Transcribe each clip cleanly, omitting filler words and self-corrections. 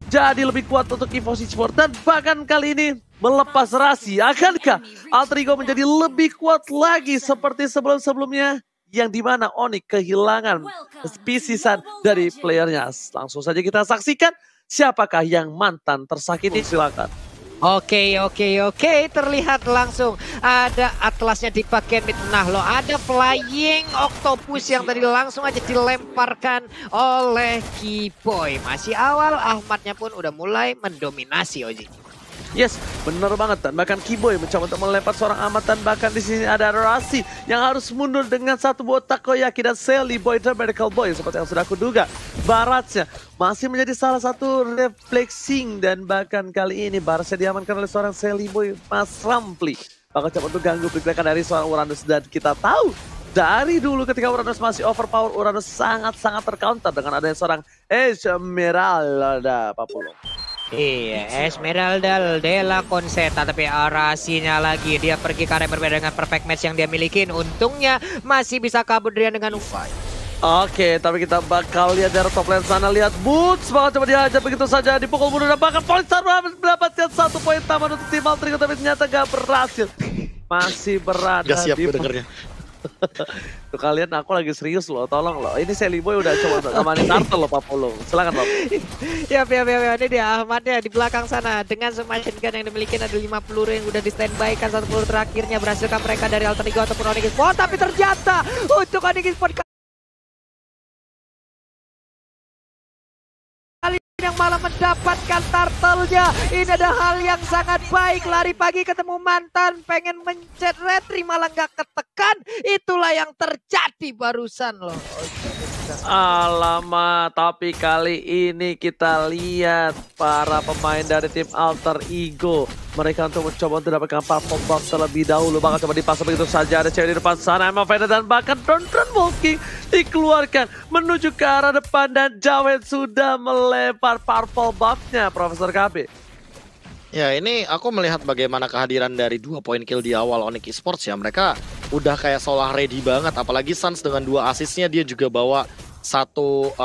jadi lebih kuat untuk EVOS Esports. Dan bahkan kali ini melepas Rasi. Akankah Alter Ego menjadi lebih kuat lagi seperti sebelum-sebelumnya? Yang dimana Onyx kehilangan spesisan dari playernya. Langsung saja kita saksikan siapakah yang mantan tersakiti. Silakan. Oke, terlihat langsung ada atlasnya dipakai mid. Nah lo ada flying octopus yang tadi langsung aja dilemparkan oleh Kiboy. Masih awal, Ahmadnya pun udah mulai mendominasi Oji. Yes, bener banget. Dan bahkan Kiboy mencoba untuk melempar seorang Ahmad. Dan bahkan di sini ada Rasi yang harus mundur dengan satu buah takoyaki dan Sally Boy dan Medical Boy. Seperti yang sudah aku duga. Baratnya masih menjadi salah satu reflexing. Dan bahkan kali ini Baratnya diamankan oleh seorang Sally Boy, Mas Rampli. Bakal coba untuk ganggu pergerakan dari seorang Uranus. Dan kita tahu dari dulu ketika Uranus masih overpower, Uranus sangat-sangat tercounter dengan adanya seorang Esmeralda Papulong. Iya, Esmeralda Della Concetta, tapi Rasinya lagi. Dia pergi ke arah berbeda dengan perfect match yang dia milikin. Untungnya masih bisa kabur dengan Ufai. Oke, tapi kita bakal lihat dari top lane sana. Lihat Boots bakal coba dihajar begitu saja. Dipukul mundur dan bahkan Polystar mendapatkan 1 poin taman untuk tim Alter Ego. Tapi ternyata gak berhasil. Masih berada gak siap di... gue dengernya. Tuh kalian, aku lagi serius loh, tolong loh. Ini Sally Boy udah coba untuk ngamanin turtle loh, Papulung. Silakan, Pak. Ya, ini dia Ahmadnya di belakang sana dengan machine gun yang dimiliki. Ada 5 peluru yang udah di standby kan. 1 peluru terakhirnya berhasilkan mereka dari Alter Ego ataupun Onyx Esports. Tapi ternyata untuk Onyx Esports kali ini yang malah mendapatkan turtle-nya. Ini ada hal yang sangat baik. Lari pagi ketemu mantan, pengen mencet retri malah nggak ketekan. Itulah yang terjadi barusan loh. Alamak, tapi kali ini kita lihat para pemain dari tim Alter Ego. Mereka untuk mencoba untuk dapatkan platform box terlebih dahulu. Bakal coba dipasang begitu saja. Ada cewek di depan sana, Emma Vena dan bahkan Don Walking dikeluarkan menuju ke arah depan. Dan Jawed sudah melempar purple buff-nya, Profesor KB. Ya, ini aku melihat bagaimana kehadiran dari 2 poin kill di awal Onyx Esports ya. Mereka udah kayak seolah ready banget. Apalagi Suns dengan 2 assist-nya dia juga bawa 1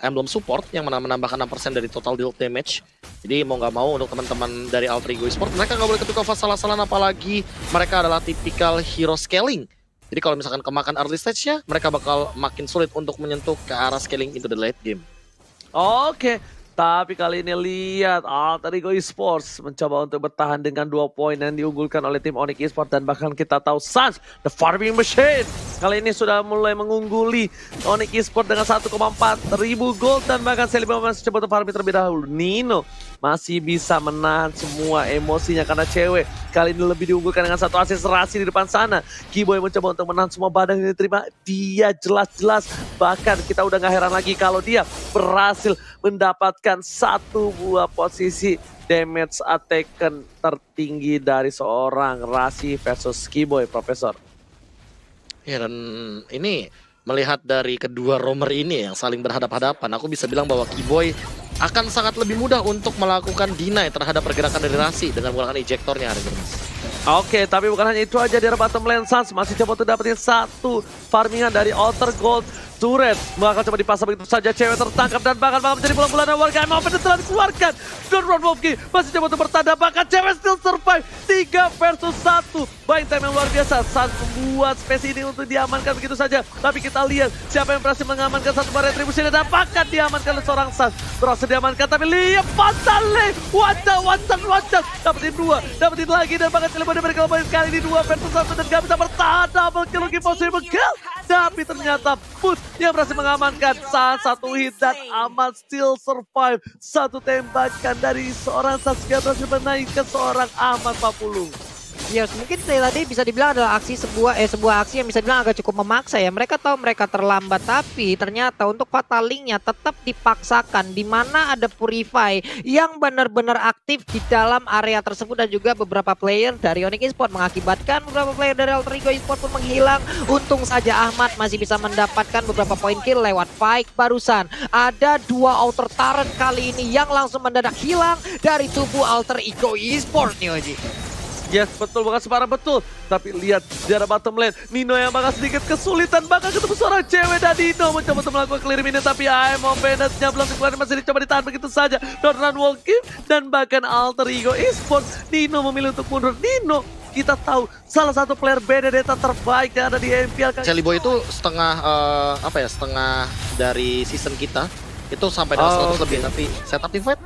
emblem support yang menambahkan 6% dari total deal damage. Jadi mau nggak mau untuk teman-teman dari Alter Ego Esports, mereka nggak boleh ketukar salah-salah, apalagi mereka adalah tipikal hero scaling. Jadi kalau misalkan kemakan early stage-nya, mereka bakal makin sulit untuk menyentuh ke arah scaling into the late game. Oke. Tapi kali ini lihat Alter Ego Esports mencoba untuk bertahan dengan 2 poin yang diunggulkan oleh tim Onyx Esports. Dan bahkan kita tahu Suns, the farming machine, kali ini sudah mulai mengungguli Onyx Esports dengan 1,4 ribu gold. Dan bahkan Selima masih coba untuk farming terlebih dahulu. Nino masih bisa menahan semua emosinya karena cewek kali ini lebih diunggulkan dengan 1 assist. Rasi di depan sana, Kiboy mencoba untuk menahan semua badan yang diterima. Dia jelas-jelas, bahkan kita udah gak heran lagi kalau dia berhasil mendapatkan 1 buah posisi damage taken tertinggi dari seorang Rasi versus Kiboy, Profesor. Ya, dan ini melihat dari kedua roamer ini yang saling berhadap-hadapan, aku bisa bilang bahwa Kiboy akan sangat lebih mudah untuk melakukan deny terhadap pergerakan dari Rasi dengan menggunakan ejectornya hari ini. Oke, tapi bukan hanya itu aja, di bottom lane Suns masih coba untuk dapetin 1 farmingan dari Alter Gold. Turret bakal coba dipasang begitu saja, cewek tertangkap dan bakal menjadi bulan-bulanan warga. Emang telah dikeluarkan. Don Wolfki masih coba untuk bertanda, bahkan cewek still survive 3 versus 1. Buying time yang luar biasa. Suns membuat space ini untuk diamankan begitu saja. Tapi kita lihat siapa yang berhasil mengamankan 1 bar retribusi dan bahkan diamankan oleh seorang Suns. Berhasil diamankan, tapi lihat Fatale. Wajah. Dapetin 2, dapetin lagi dan bahkan Celebrity mereka kali ini 2 versus 1 dan gak bisa bertahan. Double kill lagi possible kill. Tapi ternyata Boots yang berhasil mengamankan saat 1 hit dan Ahmad still survive. 1 tembakan dari seorang Sasuke berhasil menaikkan seorang Ahmad Papulung. Ya, mungkin tadi bisa dibilang adalah sebuah aksi yang bisa dibilang agak cukup memaksa ya. Mereka tahu mereka terlambat, tapi ternyata untuk fatalingnya tetap dipaksakan, di mana ada Purify yang benar-benar aktif di dalam area tersebut dan juga beberapa player dari Onyx Esports, mengakibatkan beberapa player dari Alter Ego Esports pun menghilang. Untung saja Ahmad masih bisa mendapatkan beberapa poin kill lewat fight barusan. Ada 2 outer turret kali ini yang langsung mendadak hilang dari tubuh Alter Ego Esports nih Oji. Yes, betul, bukan separah betul. Tapi lihat di arah bottom lane, Nino yang bakal sedikit kesulitan, bakal ketemu seorang cewek dan Nino mencoba untuk melakukan clear minion, tapi I'm of Bandits-nya belum dikeluarin, masih dicoba ditahan begitu saja. Don't run walking dan bahkan Alter Ego Esports, Nino memilih untuk mundur. Nino, kita tahu salah satu player Benedetta terbaik yang ada di MPL. Celiboy itu setengah setengah dari season kita itu sampai dengan 100 lebih, tapi setup di fight.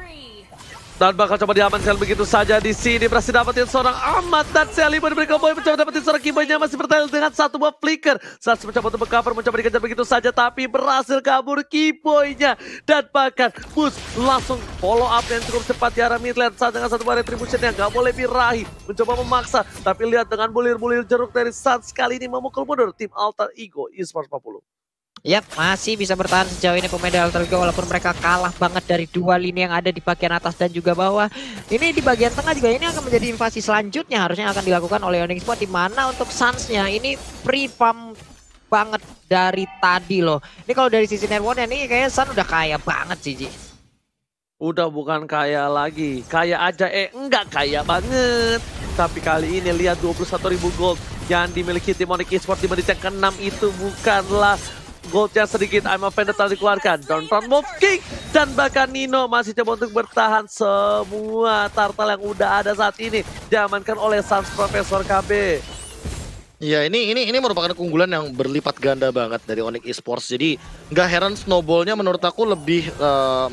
Dan bakal coba diamankan begitu saja di sini, berhasil dapetin seorang Ahmad dan Celiboy diberi combo, mencoba dapetin seorang Kiboy-nya masih bertahan dengan satu buah flicker. Saat mencoba untuk cover, mencoba dikejar begitu saja, tapi berhasil kabur Kiboy-nya. Dan bahkan Boost langsung follow up yang cukup cepat di arah mid lane saat dengan satu buah retribution yang gak boleh birahi. Mencoba memaksa, tapi lihat dengan bulir-bulir jeruk dari Suns kali ini memukul mundur tim Alter Ego Esports 40. Yap, masih bisa bertahan sejauh ini pemain dari Alter Ego walaupun mereka kalah banget dari dua lini yang ada di bagian atas dan juga bawah. Ini di bagian tengah juga ini akan menjadi invasi selanjutnya harusnya akan dilakukan oleh Onyx Sport, di mana untuk Suns-nya ini free farm banget dari tadi loh. Ini kalau dari sisi network-nya nih kayaknya Sun udah kaya banget sih, Ji. Udah bukan kaya lagi, kaya aja enggak kaya banget. Tapi kali ini lihat 21.000 gold yang dimiliki tim Onyx Esports di menit yang ke-6 itu bukanlah goldnya sedikit. I'm offended telah dikeluarkan. Downtown Wolf King dan bahkan Nino masih coba untuk bertahan. Semua turtle yang udah ada saat ini diamankan oleh Suns Profesor KB. Ya ini merupakan keunggulan yang berlipat ganda banget dari Onyx Esports. Jadi nggak heran snowballnya menurut aku lebih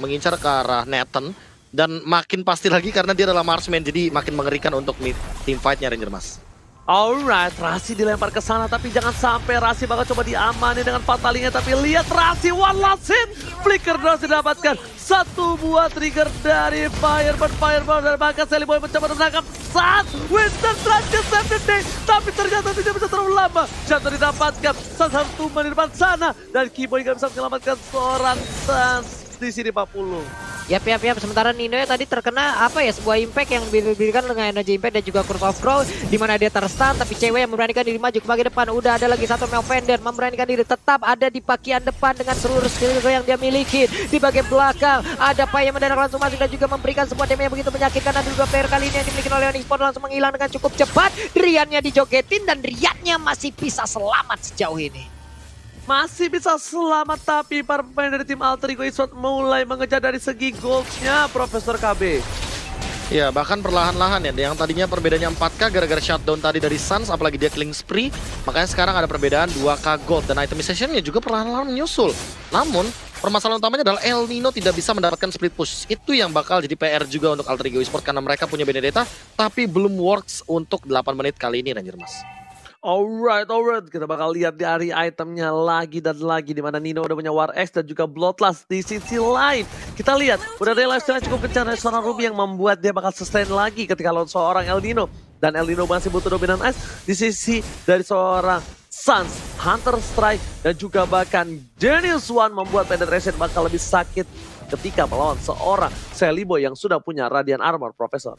mengincar ke arah Nathan. Dan makin pasti lagi karena dia adalah marksman, jadi makin mengerikan untuk team fight-nya Ranger Mas. Alright, Rasi dilempar ke sana, tapi jangan sampai Rasi bakal coba diamani dengan fatalinya. Tapi lihat Rasi, one last hit, flicker berhasil didapatkan. Satu buah trigger dari Firebird dan bahkan Celiboy mencoba menangkap saat Winston terakhir save the day. Tapi ternyata tidak bisa terlalu lama. Jatuh didapatkan, salah satu di depan sana. Dan Kiboy gak bisa menyelamatkan seorang Suns di sini 40. Yap. Sementara Nino ya tadi terkena sebuah impact yang diberikan dengan energy impact dan juga curse of grow, di mana dia terstun, tapi cewek yang memberanikan diri maju ke bagian depan. Udah ada lagi satu Melfender memberanikan diri tetap ada di bagian depan dengan seluruh skill yang dia miliki. Di bagian belakang ada Pai yang mendadak langsung masuk dan juga memberikan sebuah damage yang begitu menyakitkan, dan juga player kali ini yang dimiliki oleh Onyx Sport langsung menghilang dengan cukup cepat. Riannya dijogetin dan Riannya masih bisa selamat sejauh ini. Masih bisa selamat, tapi para pemain dari tim Alter Ego Esports mulai mengejar dari segi goldnya Profesor KB. Ya bahkan perlahan-lahan ya, yang tadinya perbedaannya 4K gara-gara shutdown tadi dari Suns, apalagi dia killing spree, makanya sekarang ada perbedaan 2K gold dan itemization-nya juga perlahan-lahan menyusul. Namun permasalahan utamanya adalah El Nino tidak bisa mendapatkan split push. Itu yang bakal jadi PR juga untuk Alter Ego Esports karena mereka punya Benedetta tapi belum works untuk 8 menit kali ini Ranger Mas. Alright, kita bakal lihat dari itemnya lagi dan lagi, di mana Nino udah punya War X dan juga Bloodlust. Di sisi lain kita lihat udah ada lifestyle cukup kencang dari seorang Ruby yang membuat dia bakal sustain lagi ketika lawan seorang El Nino. Dan El Nino masih butuh dominan ice di sisi dari seorang Suns, Hunter Strike dan juga bahkan Genius One membuat penetration bakal lebih sakit ketika melawan seorang Celiboy yang sudah punya Radiant Armor, Profesor.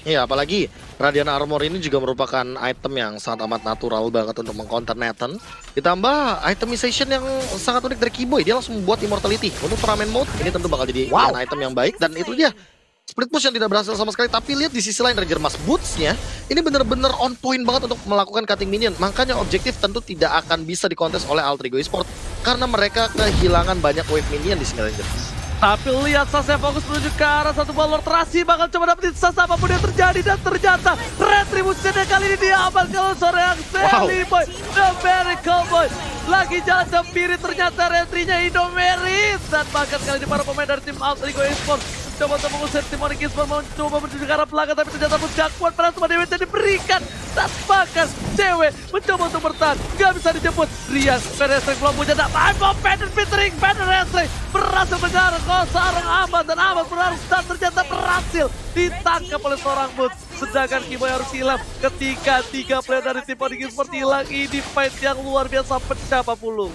Iya, apalagi Radiant Armor ini juga merupakan item yang sangat amat natural banget untuk meng-counter Nathan. Ditambah itemization yang sangat unik dari Kiboy, dia langsung membuat Immortality untuk turnamen mode. Ini tentu bakal jadi item yang baik, dan itu dia split push yang tidak berhasil sama sekali. Tapi lihat di sisi lain Ranger Mas, Boots-nya ini bener-bener on point banget untuk melakukan cutting minion. Makanya objektif tentu tidak akan bisa dikontes oleh Alter Ego Esports karena mereka kehilangan banyak wave minion di sini Ranger Mas. Tapi lihat Sasha fokus menuju ke arah satu bola Lord Rasi, bakal coba dapetin Sasha apapun yang terjadi, dan ternyata retribusinya kali ini diaman kalau seorang Celiboy. The Miracle Boy lagi jalan sendiri, ternyata retrinya Indomerit. Dan bahkan kali ini para pemain dari tim Alter Ego Esports coba untuk mengusir tim Onyx Esports, mencoba menuju ke arah belakang, tapi ternyata pun gak kuat pada semua damage yang diberikan. Dan bahkan cewek mencoba untuk bertahan, gak bisa dijemput. Rian, Pedestrian belum punya dapat. Featuring Pedestrian berhasil menjarah ke seorang Ahmad, dan Ahmad berharus dan ternyata berhasil ditangkap oleh seorang Boots. Sedangkan Kiboy harus hilang ketika 3 player dari tim Onyx Esports hilang. Ini fight yang luar biasa pecah 40.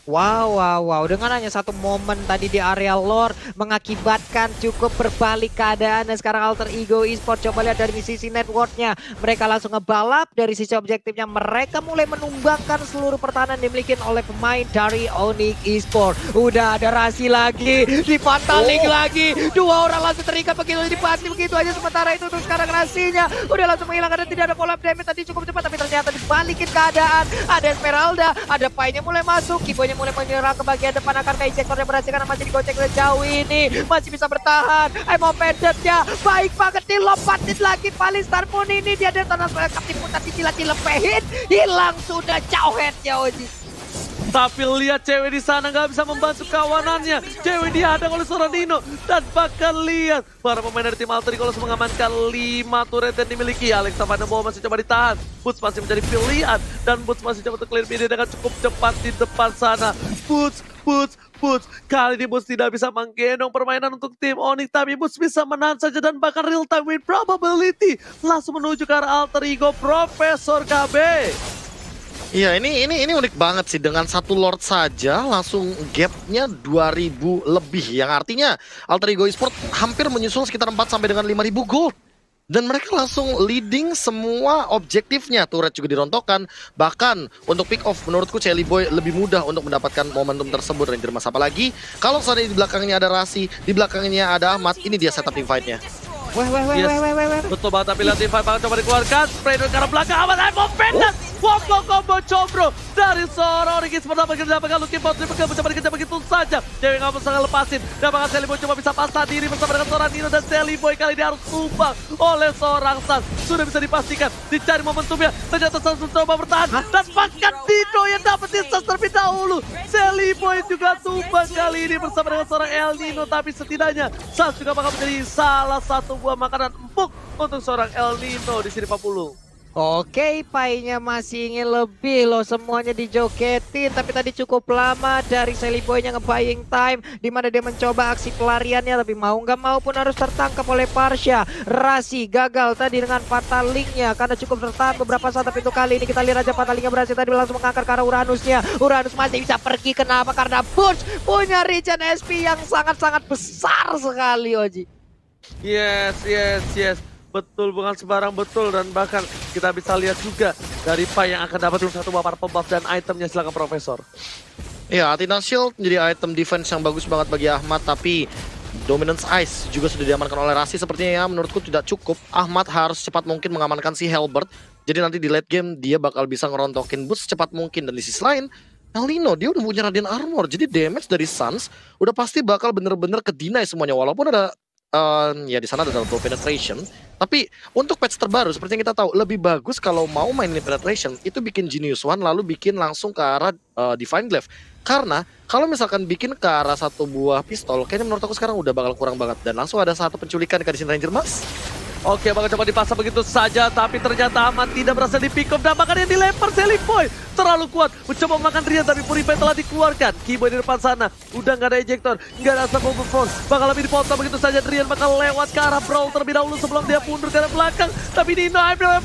Wow. Dengan hanya satu momen tadi di area lore mengakibatkan cukup berbalik keadaan. Dan sekarang Alter Ego Esports coba lihat dari sisi networknya. Mereka langsung ngebalap dari sisi objektifnya. Mereka mulai menumbangkan seluruh pertahanan dimiliki oleh pemain dari Onyx Esports. Udah ada Rasi lagi, dipataling lagi. Dua orang langsung terikat begitu, dipati begitu aja. Sementara itu untuk sekarang Rasinya udah langsung menghilangkan dan tidak ada follow up damage tadi cukup cepat. Tapi ternyata dibalikin keadaan. Ada Esmeralda, ada Pai-nya mulai masuk, Kiboy-nya mulai menyerang ke bagian depan. Akankah ejector yang berhasil karena masih digocek sejauh ini, masih bisa bertahan. Emo Pendant-nya baik banget, dilompatin lagi Palistar pun ini dia ada tanah kapten pun tadi dilepehin, hilang sudah jauh headnya Oji. Tapi lihat cewek di sana nggak bisa membantu kawanannya. Cewek dihadang oleh seorang Nino. Dan bahkan lihat para pemain dari tim Alter Ego mengamankan 5 turret yang dimiliki. Alexa Vandenboom masih coba ditahan. Boots masih menjadi pilihan. Dan Boots masih coba untuk clear mid dengan cukup cepat di depan sana. Boots. Kali ini Boots tidak bisa menggendong permainan untuk tim Onyx. Tapi Boots bisa menahan saja dan bahkan real time win probability. Langsung menuju ke arah Alter Ego Profesor KB. Iya, ini unik banget sih, dengan satu Lord saja langsung gapnya 2000 lebih, yang artinya Alter Ego Esports hampir menyusul sekitar 4 sampai dengan 5000 gold. Dan mereka langsung leading semua objektifnya. Turret juga dirontokkan. Bahkan untuk pick off menurutku Celi Boy lebih mudah untuk mendapatkan momentum tersebut, Ranger Mas. Apalagi kalau seandainya di belakangnya ada Rasi, di belakangnya ada Ahmad, ini dia setup team fight-nya. Weh. Betul banget, tapi lihat fight banget coba dikeluarkan. Spray dari arah belakang, Ahmad Emo Pendant. Combo combro dari seorang Onyx Esports. Dapatkan Lucky Pot, coba dikejar begitu saja. Cewek nggak bisa lepasin. Dapatkan Celi Boy coba bisa pasang diri bersama dengan seorang Nino. Dan Celi Boy kali ini harus tumbang oleh seorang Sans. Sudah bisa dipastikan, dicari momentumnya. Ternyata Sans mencoba bertahan. Dan bahkan Dino yang dapetin Sans terlebih dahulu. Celi Boy juga tumbang kali ini bersama dengan seorang El Nino. Tapi setidaknya Sans juga bakal menjadi salah satu buah makanan empuk untuk seorang El Nino di sini 40. Oke, Pai-nya masih ingin lebih loh, semuanya dijogetin. Tapi tadi cukup lama dari Celi Boy-nya nge-buying time, dimana dia mencoba aksi pelariannya. Tapi mau nggak mau pun harus tertangkap oleh Parsha. Rasi gagal tadi dengan Fatalingnya karena cukup tertahan beberapa saat. Tapi untuk kali ini kita lihat aja Fatalingnya berhasil tadi langsung mengangkat ke arah Uranusnya. Uranus masih bisa pergi, kenapa? Karena Butch punya regen SP yang sangat-sangat besar sekali, Oji. Yes. Betul, bukan sembarang betul. Dan bahkan kita bisa lihat juga dari Pai yang akan dapat satu buah purple buff dan itemnya. Silakan Profesor. Ya, Athena Shield menjadi item defense yang bagus banget bagi Ahmad. Tapi Dominance Ice juga sudah diamankan oleh Rasi. Sepertinya ya, menurutku tidak cukup. Ahmad harus cepat mungkin mengamankan si Halberd. Jadi nanti di late game dia bakal bisa ngerontokin Boots secepat mungkin. Dan di sisi lain, El Nino dia udah punya Radiant Armor. Jadi damage dari Suns udah pasti bakal bener-bener ke-deny semuanya. Walaupun ada ya di sana ada double penetration. Tapi untuk patch terbaru seperti yang kita tahu, lebih bagus kalau mau mainin penetration itu bikin Genius One lalu bikin langsung ke arah Divine Glaive. Karena kalau misalkan bikin ke arah satu buah pistol, kayaknya menurut aku sekarang udah bakal kurang banget. Dan langsung ada satu penculikan di sini Ranger Mas. Oke, bakal coba dipasang begitu saja, tapi ternyata Ahmad tidak berhasil di pick up. Dan bahkan yang dilempar Celi Boy terlalu kuat, mencoba memakan Rian, tapi Purify telah dikeluarkan. Kiboy di depan sana, udah nggak ada ejector, nggak ada asap overfront, bakal lebih dipotong begitu saja. Rian bakal lewat ke arah Brawl terlebih dahulu sebelum dia mundur ke arah belakang. Tapi Nino ambil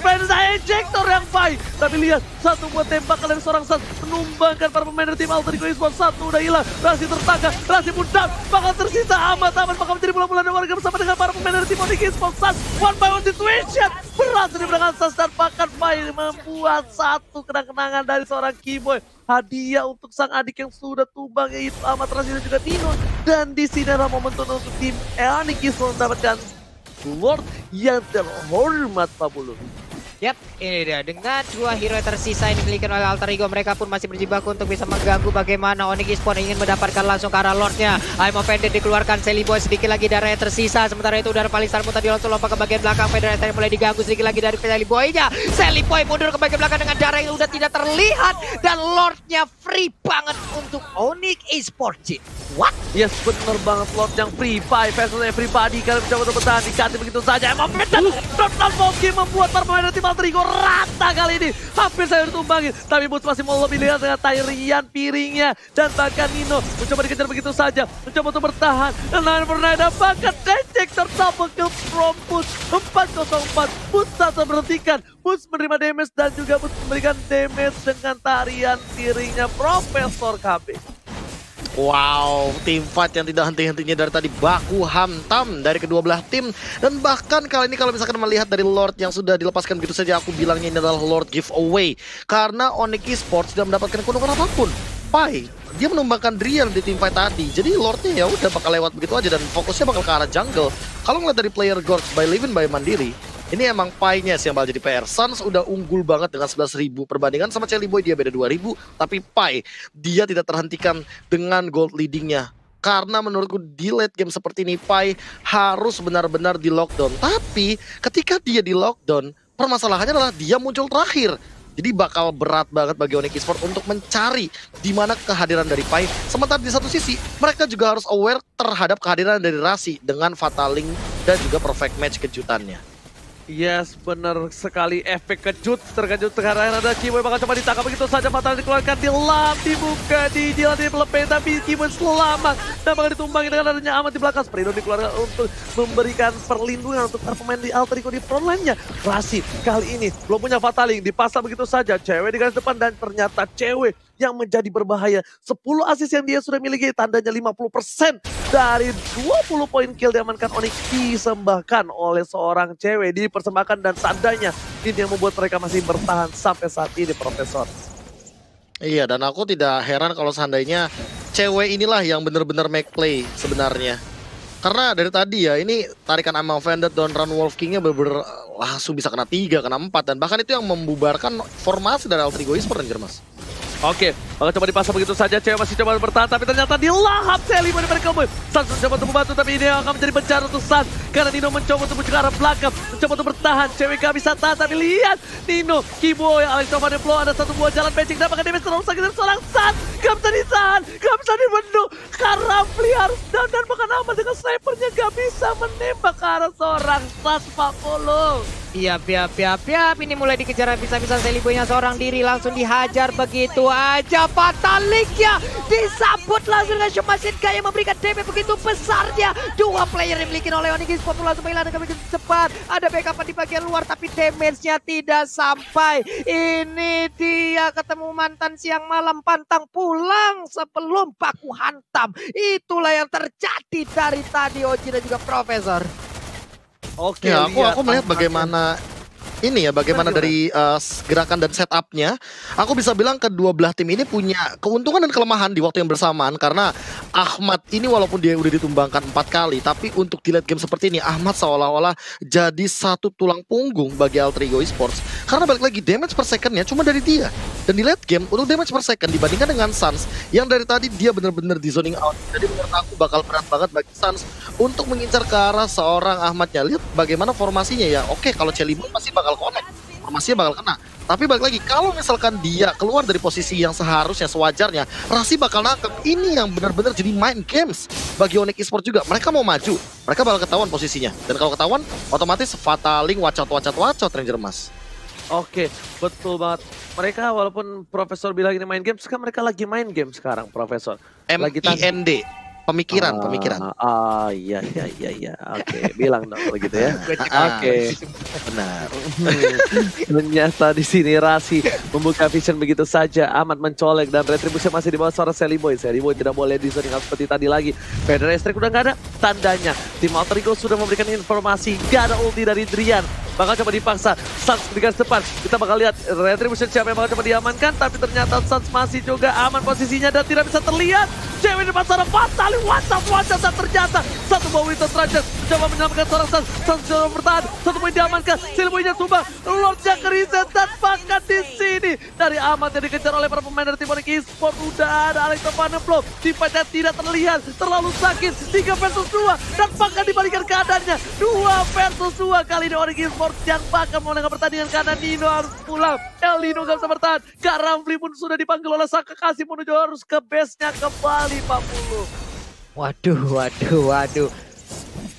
ejector yang baik. Tapi lihat, satu buat tembakan dari seorang Sans menumbangkan para pemain dari tim Alter Ego Esports. Satu udah hilang, Rasi tertangkap, Rasi pun down, bakal tersisa Ahmad bakal menjadi bola-bola warga bersama dengan para pemain dari tim Onyx Esports. Sans one by one situation berhasil dimenangkan Sans, dan bahkan Pai membuat satu kenang-kenangan dari seorang Kiboy. Hadiah untuk sang adik yang sudah tumbang, yaitu Ahmad, Rasi dan juga Nino. Dan di sini adalah momentum untuk tim Onyx Esports mendapatkan Lord yang terhormat, Pak Bulu. Yap, ini dia. Dengan dua hero yang tersisa yang dimiliki oleh Alter Ego, mereka pun masih berjibaku untuk bisa mengganggu bagaimana Onyx Esports ingin mendapatkan langsung ke arah Lordnya. Imo Pendant dikeluarkan, Celi Boy sedikit lagi darah yang tersisa. Sementara itu udara Palistar pun tadi langsung lompat ke bagian belakang. Pendant mulai diganggu sedikit lagi dari Celi Boy-nya. Celi Boy mundur ke bagian belakang dengan darah yang udah tidak terlihat. Dan Lordnya free banget untuk Onyx Esports. What? Yes, benar banget, Lord yang free five versus everybody. Kalian mencoba untuk bertahan, dikati begitu saja. Imo Pendant total Mogi membuat para pemain dari tim Alter Ego rata kali ini. Hampir saya ditumbangin, tapi Boots masih mau lebih lihat dengan Tyrian piringnya. Dan bahkan Nino mencoba dikejar begitu saja, mencoba untuk bertahan. Dan Nine bahkan ejector double kill from Boots. 404, Boots satu berhentikan. Boots menerima damage dan juga Boots memberikan damage dengan tarian piringnya Profesor KB. Wow, tim fight yang tidak henti-hentinya dari tadi baku hantam dari kedua belah tim. Dan bahkan kali ini kalau misalkan melihat dari Lord yang sudah dilepaskan begitu saja, aku bilangnya ini adalah Lord giveaway. Karena Onyx Esports tidak mendapatkan keuntungan apapun. Pai, dia menumbangkan Drian di tim fight tadi. Jadi Lordnya ya udah bakal lewat begitu aja dan fokusnya bakal ke arah jungle. Kalau ngeliat dari player Gorge by Livin by Mandiri, ini emang Pai-nya sih yang bakal jadi PR. Suns udah unggul banget dengan 11.000 perbandingan sama Chelly Boy, dia beda 2.000. Tapi Pai, dia tidak terhentikan dengan gold leadingnya. Karena menurutku di late game seperti ini, Pai harus benar-benar di lockdown. Tapi ketika dia di lockdown, permasalahannya adalah dia muncul terakhir. Jadi bakal berat banget bagi Onyx Esports untuk mencari di mana kehadiran dari Pai. Sementara di satu sisi, mereka juga harus aware terhadap kehadiran dari Rasi dengan Fataling dan juga perfect match kejutannya. Yes, benar sekali, efek terkejut sekarang ada Keyboy bakal coba ditangkap begitu saja, fatal dikeluarkan di lap, dibuka, di jalan di pelepet, tapi Keyboy selamat dan bakal ditumbangi dengan adanya Amat di belakang. Spridon dikeluarkan untuk memberikan perlindungan untuk para pemain di Alter Ego di frontline-nya. Rasi kali ini belum punya fataling, dipasang begitu saja, cewek di garis depan dan ternyata cewek yang menjadi berbahaya. 10 assist yang dia sudah miliki, tandanya 50% dari 20 poin kill diamankan Onyx disembahkan oleh seorang cewek, dipersembahkan dan tandanya ini yang membuat mereka masih bertahan sampai saat ini, Profesor. Iya, dan aku tidak heran kalau seandainya cewek inilah yang benar-benar make play sebenarnya. Karena dari tadi ya, ini tarikan Amang Vended dan Run Wolf King-nya bener-bener langsung bisa kena 3, kena 4. Dan bahkan itu yang membubarkan formasi dari Alter Ego Esports, Mas. Oke, bakal coba dipasang begitu saja, cewek masih coba bertahan, tapi ternyata dilahap Shelly dari mereka. Suns mencoba untuk membantu, tapi ini akan menjadi bencana untuk Suns. Karena Nino mencoba untuk mencari arah belakang, mencoba untuk bertahan, cewek gak bisa tahan, tapi lihat Nino, Keyboy, Alex Van der Plo, ada satu buah jalan matching, dapatkan damage terlalu sakit dari seorang Suns. Gak bisa ditahan, gak bisa dibendung, Karafli harus down dan bahkan aman dengan snipernya gak bisa menembak ke arah seorang Suns 40. Piap. Ini mulai dikejar bisa-bisa Shelly Boy-nya seorang diri, langsung dihajar begitu aja. Fataliknya disambut langsung dengan Shumasin Guy yang memberikan damage begitu besarnya. Dua player yang dimiliki oleh Onyx Esports langsung menghilang dengan begitu cepat. Ada backup di bagian luar tapi damage-nya tidak sampai. Ini dia ketemu mantan siang malam, pantang pulang sebelum baku hantam. Itulah yang terjadi dari tadi Oji dan juga Profesor. Oke, ya, aku melihat bagaimana ini ya, bagaimana dari gerakan dan setupnya. Aku bisa bilang kedua belah tim ini punya keuntungan dan kelemahan di waktu yang bersamaan. Karena Ahmad ini walaupun dia udah ditumbangkan 4 kali, tapi untuk di late game seperti ini Ahmad seolah-olah jadi satu tulang punggung bagi Alter Ego Esports. Karena balik lagi damage per secondnya cuma dari dia. Dan di late game untuk damage per second dibandingkan dengan Suns yang dari tadi dia benar-benar di zoning out. Jadi menurut aku bakal berat banget bagi Suns untuk mengincar ke arah seorang Ahmadnya. Lihat bagaimana formasinya ya. Oke, kalau Chelly Boy pasti bakal connect, formasinya bakal kena. Tapi balik lagi, kalau misalkan dia keluar dari posisi yang seharusnya, sewajarnya, Rasi bakal nangkep. Ini yang benar-benar jadi mind games bagi Onyx Esports juga. Mereka mau maju, mereka bakal ketahuan posisinya. Dan kalau ketahuan, otomatis Fataling wacot Ranger Mas. Oke, betul banget. Mereka walaupun Profesor bilang ini main game, sekarang mereka lagi main game sekarang, Profesor. MIND. Pemikiran. Iya. Oke, bilang dong kalau gitu ya. Oke, benar. Ternyata di sini Rasi membuka vision begitu saja, amat mencolek dan retribusi masih di bawah seorang Shelly Boy. Shelly Boy tidak boleh dizoning out seperti tadi lagi. Feder Estrik udah nggak ada, tandanya tim Alter Ego sudah memberikan informasi gak ada ulti dari Drian. Bakal coba dipaksa, Suns di garis depan. Kita bakal lihat retribution siapa yang bakal coba diamankan, tapi ternyata Suns masih juga aman posisinya dan tidak bisa terlihat. Cewek di depan sana fatal, WhatsApp ternyata satu bawah itu Trajan mencoba menyelamatkan seorang Suns. Suns coba bertahan, satu poin diamankan, Silboynya tumbang, Lordnya ke reset dan bahkan di sini dari Amat yang dikejar oleh para pemain dari tim Onyx Esports. Udah ada Alex Van der Plo, timpanya tidak terlihat, terlalu sakit, 3 versus 2 dan bahkan dibalikan keadaannya 2 versus 2 kali ini Onyx Esports yang bahkan memenangkan pertandingan karena Nino harus pulang. El Nino gak bisa bertahan, Kak Ramli pun sudah dipanggil oleh sang kekasih menuju harus ke base-nya kembali 40. Waduh.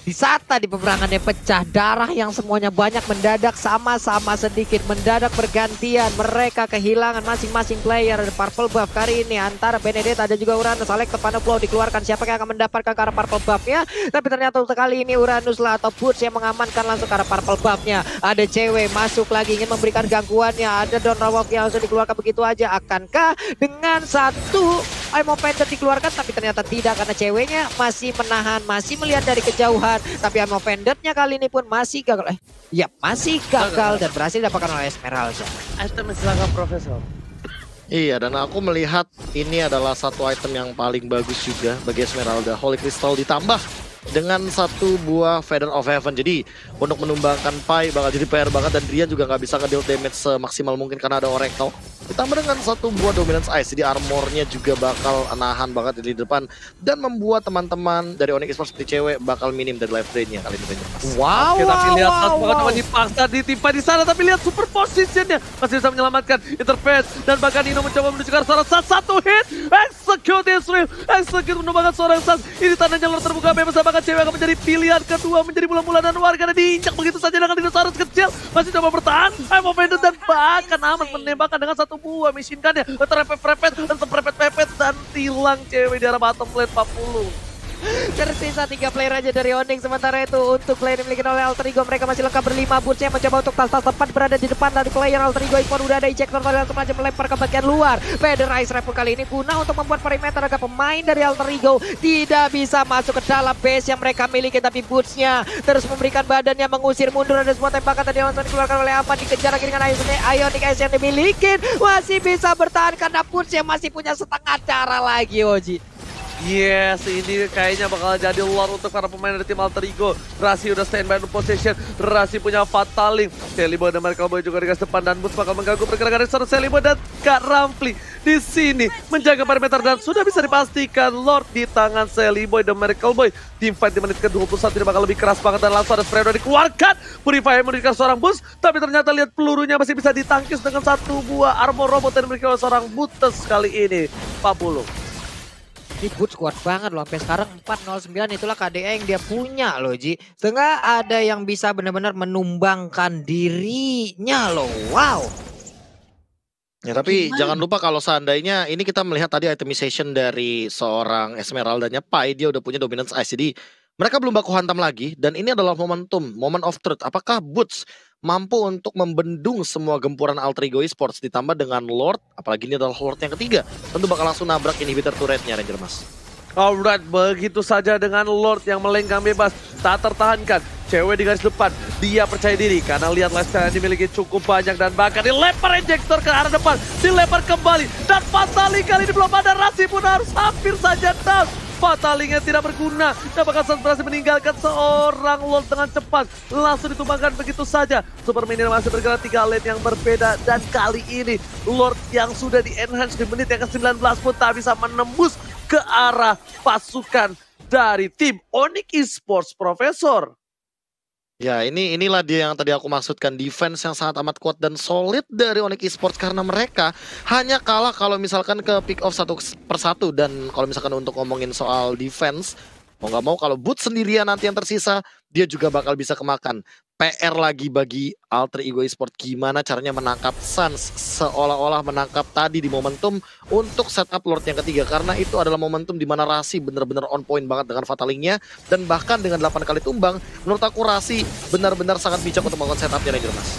Disata di peperangannya pecah, darah yang semuanya banyak mendadak sama-sama sedikit, mendadak bergantian. Mereka kehilangan masing-masing player. Purple buff kali ini antara Benedetta dan juga Uranus. Alex Van der Plo dikeluarkan, siapa yang akan mendapatkan ke arah purple buff-nya? Tapi ternyata untuk kali ini Uranus lah atau Boots yang mengamankan langsung ke arah purple buff-nya. Ada cewek masuk lagi ingin memberikan gangguannya, ada Don Rawok yang langsung dikeluarkan begitu aja. Akankah dengan satu Aimo Pendant dikeluarkan tapi ternyata tidak karena ceweknya masih menahan, masih melihat dari kejauhan. Tapi Aimo Pendantnya kali ini pun masih gagal. Masih gagal dan berhasil didapatkan oleh Esmeralda. Item silakan Profesor. Iya, dan aku melihat ini adalah satu item yang paling bagus juga bagi Esmeralda. Holy Crystal ditambah dengan satu buah Feather of Heaven. Jadi untuk menumbangkan Pai bakal jadi PR banget, dan Drian juga nggak bisa nge-deal damage semaksimal mungkin karena ada Oracle. Ditambah dengan satu buah Dominance Ice, jadi armornya juga bakal nahan banget di depan dan membuat teman-teman dari Onyx Esports seperti cewek bakal minim dari life drain-nya kali ini. Wow, Oke, tapi lihat wow. cuma dipaksa ditimpa di sana, tapi lihat super positionnya masih bisa menyelamatkan interface, dan bahkan Nino mencoba menuju ke arah seorang Sans. Satu hit, execute Israel, execute menumbangkan seorang Sans. Ini tandanya luar terbuka bebas, bahkan cewek akan menjadi pilihan kedua, menjadi bulan-bulanan warga, dan diinjak begitu saja dengan dinosaurus kecil. Masih coba bertahan, Aimo Pendant, dan bahkan aman menembakkan dengan satu buah machine gun-nya, terpepet-pepet, dan terpepet-pepet, dan hilang cewek di arah bottom lane 40. Tersisa 3 player aja dari Onyx. Sementara itu untuk player yang dimiliki oleh Alter Ego, mereka masih lengkap berlima. Boots yang mencoba untuk tas-tas tepat berada di depan dari player Alter Ego. Icon udah ada ejector tadi langsung aja melempar ke bagian luar. Feather Ice Rifle kali ini guna untuk membuat perimeter agar pemain dari Alter Ego tidak bisa masuk ke dalam base yang mereka miliki. Tapi Boots-nya terus memberikan badannya mengusir mundur. Ada semua tembakan tadi langsung dikeluarkan oleh Aman, dikejar lagi dengan Ionic Ice yang dimiliki. Masih bisa bertahan karena Boots yang masih punya setengah cara lagi, Oji. Yes, ini kayaknya bakal jadi lore untuk para pemain dari tim Alter Ego. Rasi udah standby in possession, Rasi punya Fataling. Celiboy dan Merkel Boy juga di garis depan, dan Bus bakal mengganggu pergerakan dari seorang Celiboy, dan Kak Rampli di sini menjaga perimeter, dan sudah bisa dipastikan Lord di tangan Celiboy dan Merkel Boy. Team fight di menit ke-21 ini bakal lebih keras banget, dan langsung ada spray udah dikeluarkan. Purifier memberikan seorang Bus, tapi ternyata lihat pelurunya masih bisa ditangkis dengan satu buah armor robot yang dimiliki oleh seorang Butes kali ini. 40. Ini Boots kuat banget loh, sampai sekarang 409 itulah KDA yang dia punya loh, Ji. Setengah ada yang bisa benar-benar menumbangkan dirinya loh, wow. Ya, tapi jangan lupa kalau seandainya ini kita melihat tadi itemization dari seorang Esmeraldanya Pai, dia udah punya Dominance Ice. Jadi mereka belum baku hantam lagi, dan ini adalah momentum, moment of truth. Apakah Boots mampu untuk membendung semua gempuran Alter Ego Esports ditambah dengan Lord, apalagi ini adalah Lord yang ketiga, tentu bakal langsung nabrak inhibitor turretnya Ranger Mas. Alright, begitu saja dengan Lord yang melenggang bebas, tak tertahankan. Cewek di garis depan, dia percaya diri karena lihat lifestyle yang dimiliki cukup banyak, dan bahkan dilempar injektor ke arah depan, dilempar kembali, dan Fataling kali ini belum ada. Rasi pun harus hampir saja down. Fatalingnya tidak berguna, dan bahkan Sans berhasil meninggalkan seorang Lord dengan cepat. Langsung ditumbangkan begitu saja. Super Minion masih bergerak 3 lane yang berbeda, dan kali ini Lord yang sudah di-enhance di menit yang ke-19 pun tak bisa menembus ke arah pasukan dari tim Onyx Esports, Profesor. Ya, inilah dia yang tadi aku maksudkan, defense yang sangat amat kuat dan solid dari Onyx Esports, karena mereka hanya kalah kalau misalkan ke pick off 1-1, dan kalau misalkan untuk ngomongin soal defense, mau nggak mau kalau Boots sendirian nanti yang tersisa, dia juga bakal bisa kemakan. PR lagi bagi Alter Ego Esports, gimana caranya menangkap Sans, seolah-olah menangkap tadi di momentum untuk setup Lord yang ketiga, karena itu adalah momentum di mana Rasi benar-benar on point banget dengan Fatalingnya, dan bahkan dengan 8 kali tumbang, menurut aku Rasi benar-benar sangat bijak untuk melakukan setupnya Ranger Mas.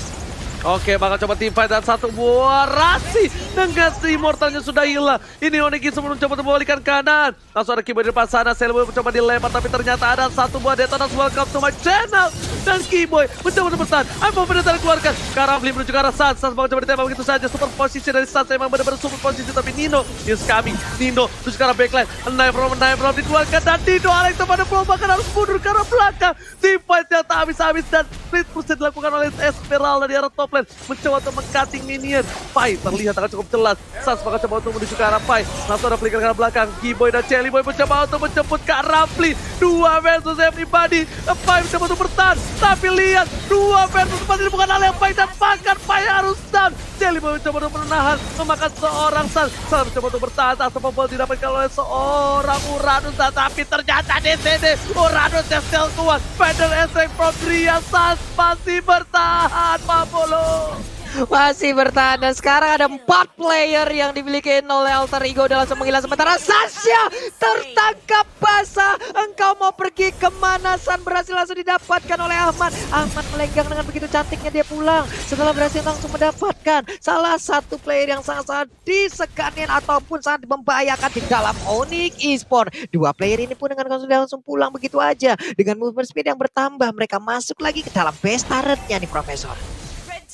Oke, bakal coba team fight, dan satu buah Rasi dengan si Immortalnya sudah hilang. Ini Onyx sebelum coba membalikan kanan. Langsung ada Keyboy di depan sana, Celiboy mencoba dilempar, tapi ternyata ada satu buah detonas. Welcome to my channel. Dan Keyboy mencoba bertahan. Aimo Pendant dikeluarkan. Karambli menuju ke arah Sans. Sans bakal coba ditembak begitu saja. Super posisi dari Sans emang benar-benar super posisi, tapi Nino is coming. Nino menuju ke arah backline. Knife from dikeluarkan, dan Nino Alex pada peluang bahkan harus mundur ke arah belakang. Team fight yang tak habis-habis, dan split push dilakukan oleh Esmeralda di arah top lane, mencoba untuk meng-cutting minion. Pai terlihat akan cukup jelas. Sans bakal coba untuk menuju ke arah Pai. Langsung ada flicker ke arah belakang. Keyboy dan Celiboy mencoba untuk menjemput Kak Rampli. 2 versus everybody. Pai mencoba untuk bertahan, tapi lihat 2 versus 4 ini bukan hal yang baik, dan bahkan Pai harus down. Celiboy mencoba untuk menahan, memakan seorang Sans. Sans mencoba untuk bertahan, tak sempat didapatkan oleh seorang Uranus, tapi ternyata di sini Uranus yang still kuat. Feather Strike from Drian. Sans masih bertahan, 40. Masih bertahan dan sekarang ada 4 player yang dimiliki oleh Alter Ego udah langsung menghilang sementara Sasha tertangkap basah. Engkau mau pergi kemana? San berhasil langsung didapatkan oleh Ahmad. Ahmad melenggang dengan begitu cantiknya dia pulang setelah berhasil langsung mendapatkan salah satu player yang sangat-sangat disegani ataupun sangat membahayakan di dalam Onyx Esports. 2 player ini pun dengan langsung pulang begitu aja dengan movement speed yang bertambah. Mereka masuk lagi ke dalam base turretnya nih Profesor.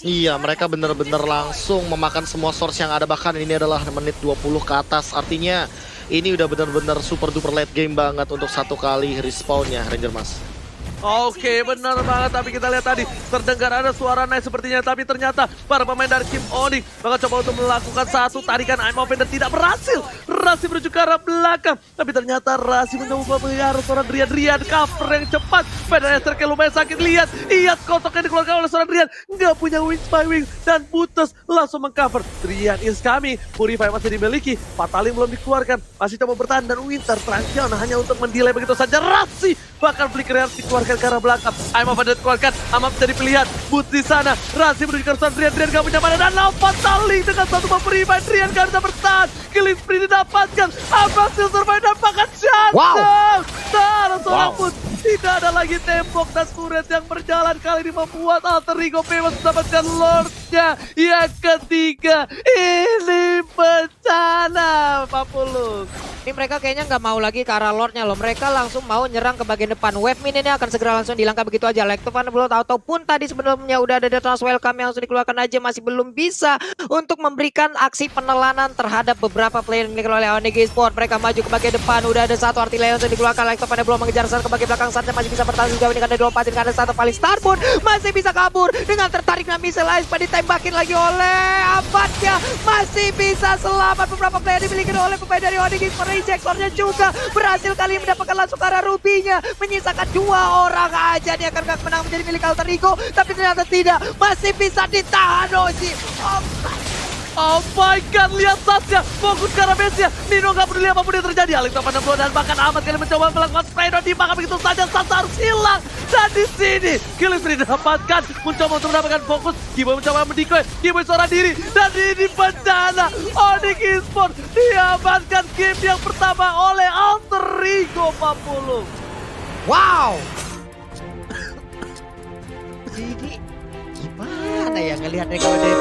Iya, mereka benar-benar langsung memakan semua source yang ada, bahkan ini adalah menit 20 ke atas. Artinya ini udah benar-benar super duper late game banget untuk satu kali respawnnya Ranger Mas. Oke, benar banget. Tapi kita lihat tadi terdengar ada suara naik sepertinya. Tapi ternyata para pemain dari tim Onyx bakal coba untuk melakukan satu tarikan I'm Open dan tidak berhasil. Rasi menuju ke arah belakang. Tapi ternyata Rasi mencoba mengarah seorang Drian cover yang cepat. Padahal Esther lumayan sakit. Lihat kotok yang dikeluarkan oleh seorang Drian. Nggak punya wings by wings. Dan Buttes langsung mengcover. Drian is coming. Purify masih dimiliki. Fataling belum dikeluarkan. Masih coba bertahan. Dan Winter Transition hanya untuk mendelay begitu saja. Rasi bahkan Flicker harus dikeluarkan ke arah belakang. I'm Open dikeluarkan. Amap jadi pilihan. Boots di sana. Rasi menuju ke arah Drian gak punya mana. Dan Fataling dengan satu Purify. Drian gak bisa bertahan. Killing spree didapatkan. Amap still survive dan bahkan jatuh. Seorang pun tidak ada lagi tembok dan turret yang berjalan kali ini membuat Alter Ego bebas mendapatkan Lordnya yang ketiga. Ini bencana Papulung. Ini mereka kayaknya nggak mau lagi ke arah Lordnya loh. Mereka langsung mau nyerang ke bagian depan. Wave min ini akan segera langsung dilangkah begitu aja. Lektovan belum ataupun tadi sebelumnya udah ada Trans Welcome yang langsung dikeluarkan aja. Masih belum bisa untuk memberikan aksi penelanan terhadap beberapa player yang dimiliki oleh Onyx Esports. Mereka maju ke bagian depan. Udah ada satu artileri yang langsung dikeluarkan. Lektovan belum mengejar San ke bagian belakang. Sannya masih bisa bertahan sejauh ini karena dilompatin. Karena satu paling Starboard masih bisa kabur dengan tertariknya missile Ice. Ditembakin lagi oleh Abatnya. Masih bisa selamat beberapa player dimiliki oleh pemain dari Onyx Esports. Rejectornya juga berhasil kali ini mendapatkan langsung ke arah Rubinya. Menyisakan 2 orang aja. Dia akan menang menjadi milik Alter Ego. Tapi ternyata tidak. Masih bisa ditahan Oji. Oh my god, lihat Sasha fokus ke arah base-nya. Nino gak peduli apapun yang terjadi. Alex pada blow dan bahkan Ahmad kali mencoba melakukan spray down dimakan begitu saja. Sasha harus hilang. Dan di sini Killing Spree didapatkan. Mencoba untuk mendapatkan fokus. Kiboy mencoba mendikoy. Kiboy seorang diri. Dan ini bencana. Onyx Esports diamankan game yang pertama oleh Alter Ego Papulung. Wow. Jadi gimana ya ngelihat mereka udah